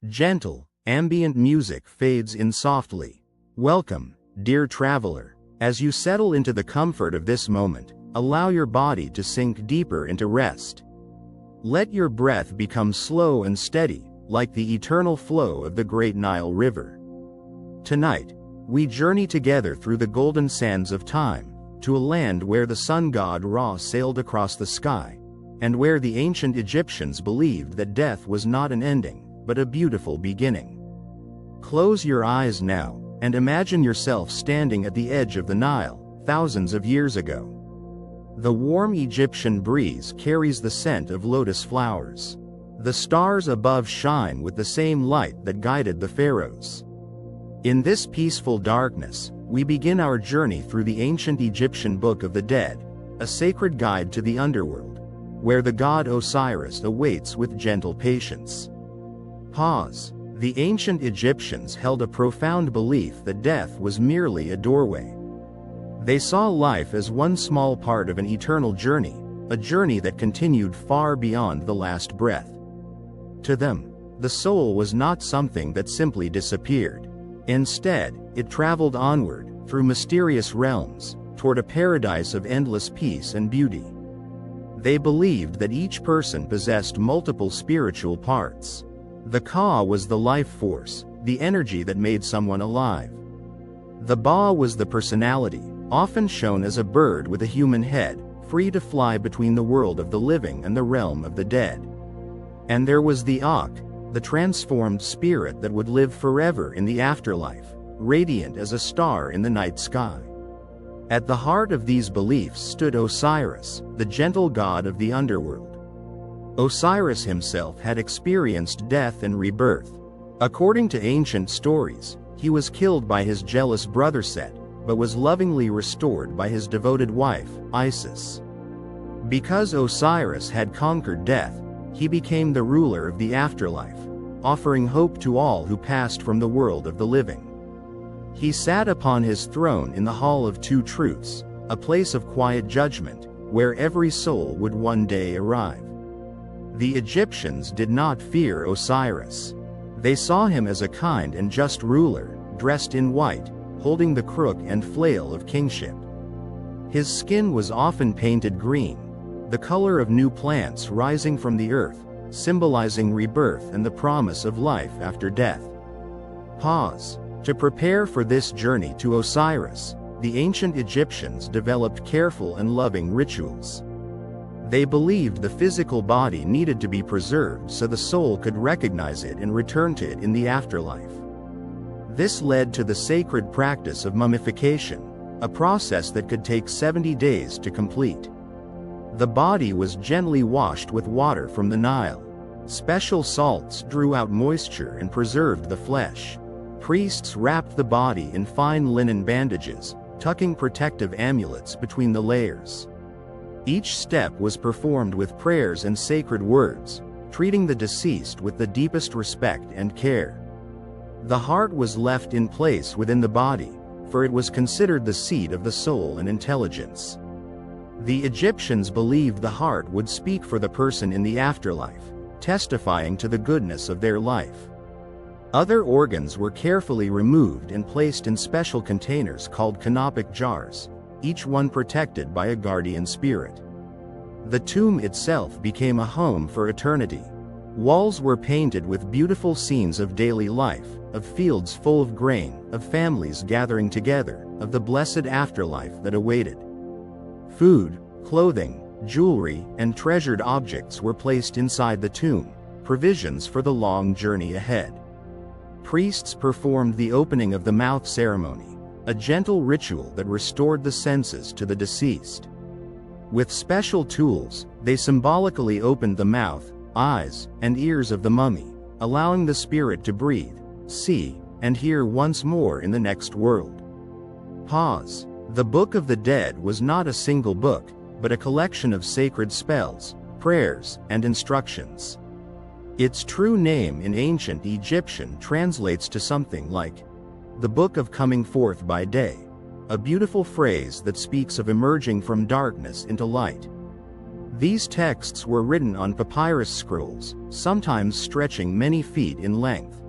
Gentle, ambient music fades in softly. Welcome, dear traveler. As you settle into the comfort of this moment, allow your body to sink deeper into rest. Let your breath become slow and steady, like the eternal flow of the great Nile River. Tonight, we journey together through the golden sands of time, to a land where the sun god Ra sailed across the sky, and where the ancient Egyptians believed that death was not an ending, but a beautiful beginning. Close your eyes now, and imagine yourself standing at the edge of the Nile, thousands of years ago. The warm Egyptian breeze carries the scent of lotus flowers. The stars above shine with the same light that guided the pharaohs. In this peaceful darkness, we begin our journey through the ancient Egyptian Book of the Dead, a sacred guide to the underworld, where the god Osiris awaits with gentle patience. Pause. The ancient Egyptians held a profound belief that death was merely a doorway. They saw life as one small part of an eternal journey, a journey that continued far beyond the last breath. To them, the soul was not something that simply disappeared. Instead, it traveled onward, through mysterious realms, toward a paradise of endless peace and beauty. They believed that each person possessed multiple spiritual parts. The Ka was the life force, the energy that made someone alive. The Ba was the personality, often shown as a bird with a human head, free to fly between the world of the living and the realm of the dead. And there was the Ak, the transformed spirit that would live forever in the afterlife, radiant as a star in the night sky. At the heart of these beliefs stood Osiris, the gentle god of the underworld. Osiris himself had experienced death and rebirth. According to ancient stories, he was killed by his jealous brother Set, but was lovingly restored by his devoted wife, Isis. Because Osiris had conquered death, he became the ruler of the afterlife, offering hope to all who passed from the world of the living. He sat upon his throne in the Hall of Two Truths, a place of quiet judgment, where every soul would one day arrive. The Egyptians did not fear Osiris. They saw him as a kind and just ruler, dressed in white, holding the crook and flail of kingship. His skin was often painted green, the color of new plants rising from the earth, symbolizing rebirth and the promise of life after death. Pause. To prepare for this journey to Osiris, the ancient Egyptians developed careful and loving rituals. They believed the physical body needed to be preserved so the soul could recognize it and return to it in the afterlife. This led to the sacred practice of mummification, a process that could take 70 days to complete. The body was gently washed with water from the Nile. Special salts drew out moisture and preserved the flesh. Priests wrapped the body in fine linen bandages, tucking protective amulets between the layers. Each step was performed with prayers and sacred words, treating the deceased with the deepest respect and care. The heart was left in place within the body, for it was considered the seat of the soul and intelligence. The Egyptians believed the heart would speak for the person in the afterlife, testifying to the goodness of their life. Other organs were carefully removed and placed in special containers called canopic jars, each one protected by a guardian spirit. The tomb itself became a home for eternity. Walls were painted with beautiful scenes of daily life, of fields full of grain, of families gathering together, of the blessed afterlife that awaited. Food, clothing, jewelry, and treasured objects were placed inside the tomb, provisions for the long journey ahead. Priests performed the opening of the mouth ceremony, a gentle ritual that restored the senses to the deceased. With special tools, they symbolically opened the mouth, eyes, and ears of the mummy, allowing the spirit to breathe, see, and hear once more in the next world. Pause. The Book of the Dead was not a single book, but a collection of sacred spells, prayers, and instructions. Its true name in ancient Egyptian translates to something like, "The Book of Coming Forth by Day," a beautiful phrase that speaks of emerging from darkness into light. These texts were written on papyrus scrolls, sometimes stretching many feet in length.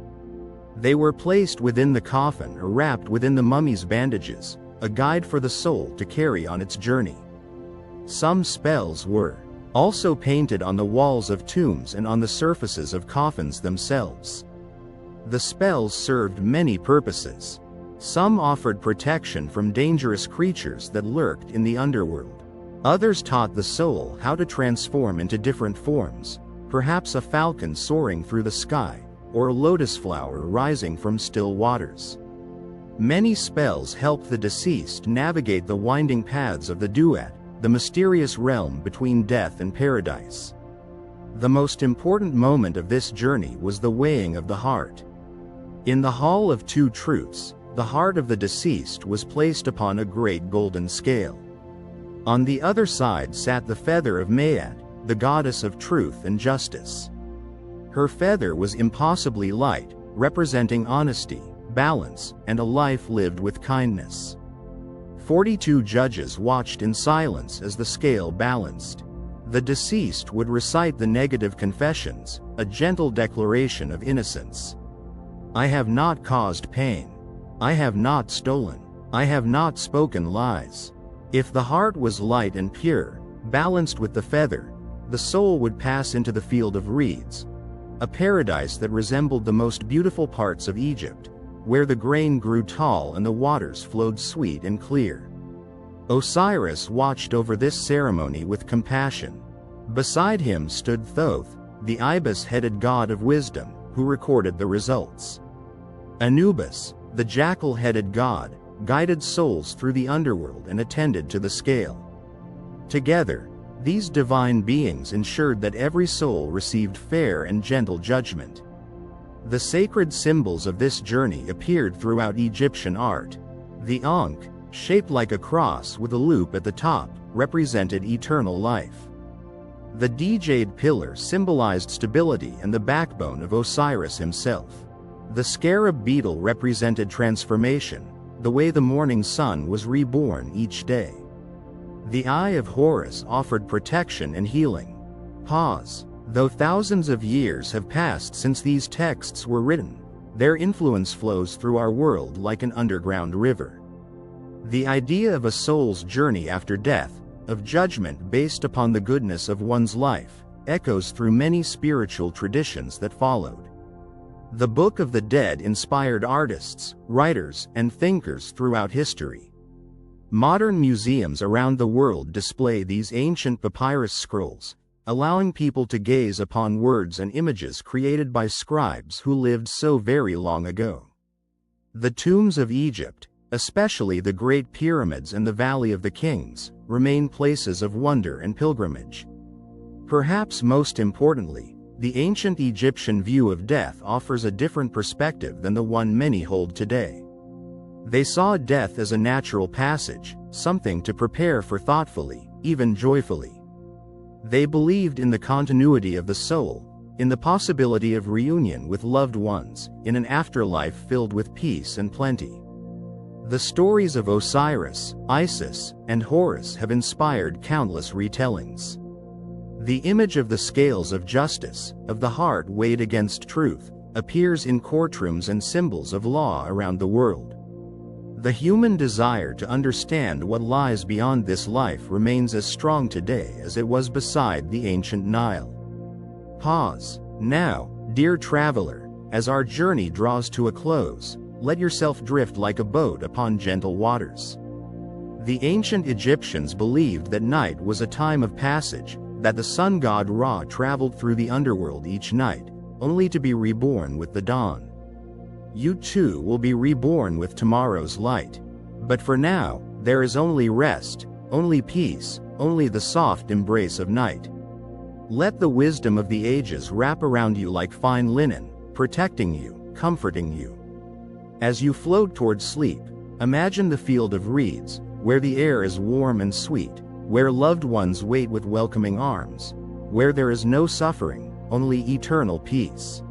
They were placed within the coffin or wrapped within the mummy's bandages, a guide for the soul to carry on its journey. Some spells were also painted on the walls of tombs and on the surfaces of coffins themselves. The spells served many purposes. Some offered protection from dangerous creatures that lurked in the underworld. Others taught the soul how to transform into different forms, perhaps a falcon soaring through the sky, or a lotus flower rising from still waters. Many spells helped the deceased navigate the winding paths of the duat, the mysterious realm between death and paradise. The most important moment of this journey was the weighing of the heart. In the Hall of Two Truths, the heart of the deceased was placed upon a great golden scale. On the other side sat the feather of Maat, the goddess of truth and justice. Her feather was impossibly light, representing honesty, balance, and a life lived with kindness. 42 judges watched in silence as the scale balanced. The deceased would recite the negative confessions, a gentle declaration of innocence. I have not caused pain. I have not stolen. I have not spoken lies. If the heart was light and pure, balanced with the feather, the soul would pass into the field of reeds, a paradise that resembled the most beautiful parts of Egypt, where the grain grew tall and the waters flowed sweet and clear. Osiris watched over this ceremony with compassion. Beside him stood Thoth, the ibis-headed god of wisdom, who recorded the results. Anubis, the jackal-headed god, guided souls through the underworld and attended to the scale. Together, these divine beings ensured that every soul received fair and gentle judgment. The sacred symbols of this journey appeared throughout Egyptian art. The Ankh, shaped like a cross with a loop at the top, represented eternal life. The Djed pillar symbolized stability and the backbone of Osiris himself. The scarab beetle represented transformation, the way the morning sun was reborn each day. The Eye of Horus offered protection and healing. Pause. Though thousands of years have passed since these texts were written, their influence flows through our world like an underground river. The idea of a soul's journey after death, of judgment based upon the goodness of one's life, echoes through many spiritual traditions that followed. The Book of the Dead inspired artists, writers, and thinkers throughout history. Modern museums around the world display these ancient papyrus scrolls, allowing people to gaze upon words and images created by scribes who lived so very long ago. The tombs of Egypt, especially the Great Pyramids and the Valley of the Kings, remain places of wonder and pilgrimage. Perhaps most importantly, the ancient Egyptian view of death offers a different perspective than the one many hold today. They saw death as a natural passage, something to prepare for thoughtfully, even joyfully. They believed in the continuity of the soul, in the possibility of reunion with loved ones, in an afterlife filled with peace and plenty. The stories of Osiris, Isis, and Horus have inspired countless retellings. The image of the scales of justice, of the heart weighed against truth, appears in courtrooms and symbols of law around the world. The human desire to understand what lies beyond this life remains as strong today as it was beside the ancient Nile. Pause. Now, dear traveler, as our journey draws to a close, let yourself drift like a boat upon gentle waters. The ancient Egyptians believed that night was a time of passage, that the sun god Ra traveled through the underworld each night, only to be reborn with the dawn. You too will be reborn with tomorrow's light. But for now, there is only rest, only peace, only the soft embrace of night. Let the wisdom of the ages wrap around you like fine linen, protecting you, comforting you. As you float toward sleep, imagine the field of reeds, where the air is warm and sweet, where loved ones wait with welcoming arms, where there is no suffering, only eternal peace.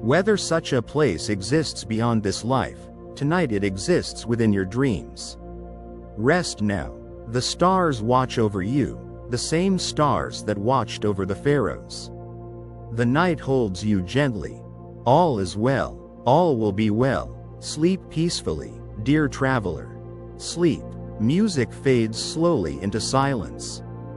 Whether such a place exists beyond this life, tonight it exists within your dreams. Rest now. The stars watch over you, the same stars that watched over the pharaohs. The night holds you gently. All is well. All will be well. Sleep peacefully, dear traveler. Sleep. Music fades slowly into silence.